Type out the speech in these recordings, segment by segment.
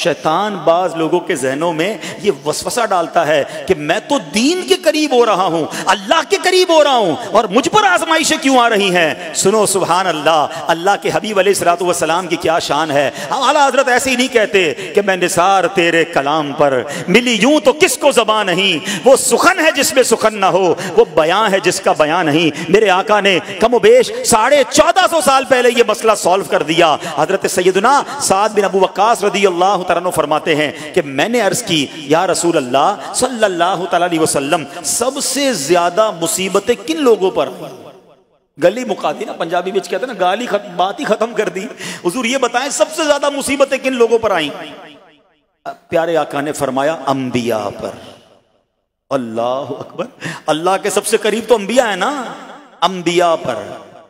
شیطان بعض لوگوں کے ذہنوں میں یہ وسوسہ ڈالتا ہے کہ میں تو دین کے قریب ہو رہا ہوں، اللہ کے قریب ہو رہا ہوں، اور مجھ پر آزمائشیں کیوں آ رہی ہیں؟ سنو سبحان اللہ، اللہ کے حبیب علیہ الصلوۃ والسلام کی کیا شان ہے۔ اعلیٰ حضرت ایسے ہی نہیں کہتے کہ میں نثار تیرے کلام پر، ملی یوں تو کس کو زبان نہیں، وہ سخن ہے جس میں سخن نہ ہو، وہ بیان ہے جس کا بیان نہیں۔ میرے آقا نے کم و بیش 1450 سال پہلے یہ مسئلہ سالو کر دیا۔ حضرت سیدنا سعد بن ابو وقاص رضی اللہ تعالیٰ عنہ فرماتے ہیں کہ میں نے عرض کی یا رسول اللہ صلی اللہ تعالیٰ علیہ وسلم، سب سے زیادہ مصیبتیں کن لوگوں پر؟ گلی مکا دی نا، پنجابی میں کہتے ہیں نا گالی بات ہی ختم کر دی۔ حضور یہ بتائیں سب سے زیادہ مصیبتیں کن لوگوں پر آئیں؟ پیارے آقا نے فرمایا انبیاء پر۔ اللہ اکبر، اللہ کے سب سے قریب تو انبیاء ہیں نا، انبیاء پر،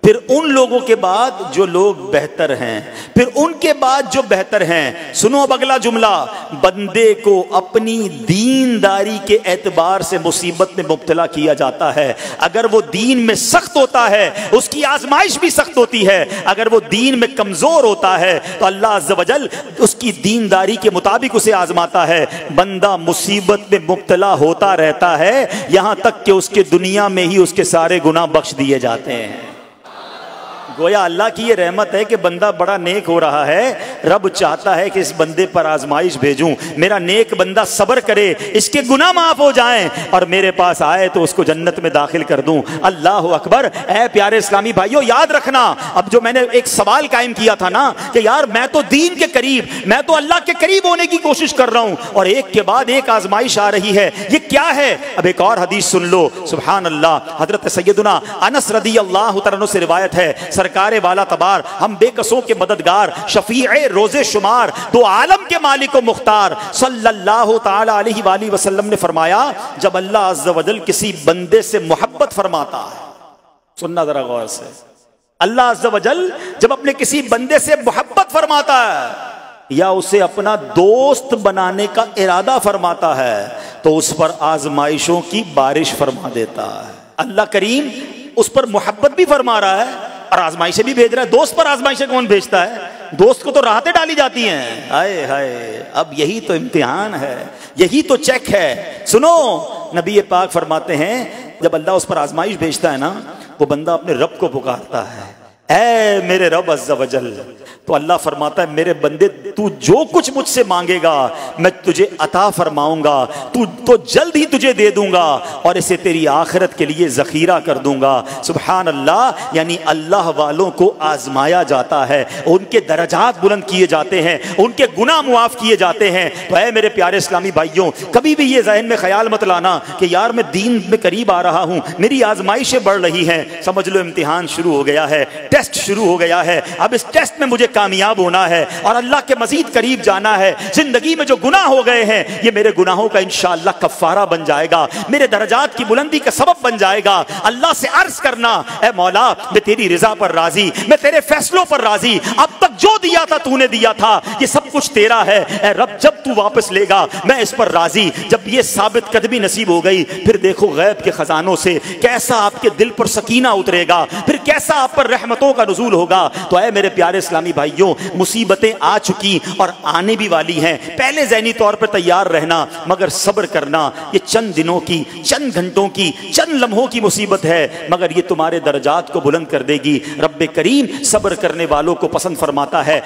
پھر ان لوگوں کے بعد جو لوگ بہتر ہیں، پھر ان کے بعد جو بہتر ہیں۔ سنو اب اگلا جملہ، بندے کو اپنی دینداری کے اعتبار سے مصیبت میں مبتلا کیا جاتا ہے۔ اگر وہ دین میں سخت ہوتا ہے اس کی آزمائش بھی سخت ہوتی ہے، اگر وہ دین میں کمزور ہوتا ہے تو اللہ عز و جل اس کی دینداری کے مطابق اسے آزماتا ہے۔ بندہ مصیبت میں مبتلا ہوتا رہتا ہے یہاں تک کہ اس کے دنیا میں ہی اس کے سارے گناہ بخش دیے جاتے ہیں۔ گویا اللہ کی یہ رحمت ہے کہ بندہ بڑا نیک ہو رہا ہے، رب چاہتا ہے کہ اس بندے پر آزمائش بھیجوں، میرا نیک بندہ صبر کرے، اس کے گناہ معاف ہو جائیں اور میرے پاس آئے تو اس کو جنت میں داخل کر دوں۔ اللہ اکبر۔ اے پیارے اسلامی بھائیوں، یاد رکھنا، اب جو میں نے ایک سوال قائم کیا تھا نا کہ یار میں تو دین کے قریب، میں تو اللہ کے قریب ہونے کی کوشش کر رہا ہوں اور ایک کے بعد ایک آزمائش آ رہی ہے، یہ کیا ہے؟ اب ایک اور حدیث سن لو، سبحان اللہ۔ حضرت سیدنا انس رضی اللہ تعالیٰ عنہ سے روایت ہے، سرکار والا تبار، ہم بے کسوں کے مددگار، شفیع روز شمار، دو عالم کے مالک و مختار صلی اللہ تعالی علیہ وآلہ وسلم نے فرمایا، جب اللہ عز و جل کسی بندے سے محبت فرماتا ہے، سننا ذرا غور سے، اللہ عز و جل جب اپنے کسی بندے سے محبت فرماتا ہے یا اسے اپنا دوست بنانے کا ارادہ فرماتا ہے تو اس پر آزمائشوں کی بارش فرما دیتا ہے۔ اللہ کریم اس پر محبت بھی فرما رہا ہے اور آزمائشیں بھی بھیج رہا ہے۔ دوست پر آزمائشیں کون بھیجتا ہے؟ دوست کو تو راحتیں ڈالی جاتی ہیں۔ ہائے ہائے، اب یہی تو امتحان ہے، یہی تو چیک ہے۔ سنو، نبی پاک فرماتے ہیں جب اللہ اس پر آزمائش بھیجتا ہے نا، وہ بندہ اپنے رب کو پکارتا ہے، اے میرے رب عز و جل، تو اللہ فرماتا ہے میرے بندے تو جو کچھ مجھ سے مانگے گا میں تجھے عطا فرماؤں گا، تو جلد ہی تجھے دے دوں گا اور اسے تیری آخرت کے لیے ذخیرہ کر دوں گا۔ سبحان اللہ، یعنی اللہ والوں کو آزمایا جاتا ہے، ان کے درجات بلند کیے جاتے ہیں، ان کے گناہ معاف کیے جاتے ہیں۔ تو اے میرے پیارے اسلامی بھائیوں، کبھی بھی یہ ذہن میں خیال مت لانا کہ یار میں دین میں قریب آ رہا ہوں، میری آزمائشیں بڑھ رہی ہیں۔ سمجھ لو امتحان شروع ہو گیا ہے، ٹیسٹ شروع ہو گیا ہے، اب اس ٹیسٹ میں مجھے کامیاب ہونا ہے اور اللہ کے مزید قریب جانا ہے۔ زندگی میں جو گناہ ہو گئے ہیں یہ میرے گناہوں کا انشاءاللہ کفارہ بن جائے گا، میرے درجات کی بلندی کا سبب بن جائے گا۔ اللہ سے عرض کرنا، اے مولا میں تیری رضا پر راضی، میں تیرے فیصلوں پر راضی، اب تک جو دیا تھا تو نے دیا تھا، یہ سب کچھ تیرا ہے، اے رب جب تو واپس لے گا میں اس پر راضی۔ جب یہ ثابت قدمی نصیب ہو گئی، پھر دیکھو غیب کے خزانوں سے کیسا آپ کے دل پر سکینہ اترے گا، پھر کیسا آپ پر رحمتوں کا نزول ہوگا۔ تو اے میرے پیارے اسلامی بھائیوں، مصیبتیں آ چکی اور آنے بھی والی ہیں، پہلے ذہنی طور پر تیار رہنا، مگر صبر کرنا۔ یہ چند دنوں کی، چند گھنٹوں کی، چند لمحوں کی مصیبت ہے، مگر یہ تمہارے درجات کو بلند کر دے گی۔ رب کریم صبر کرنے والوں کو پسند فرماتا ہے۔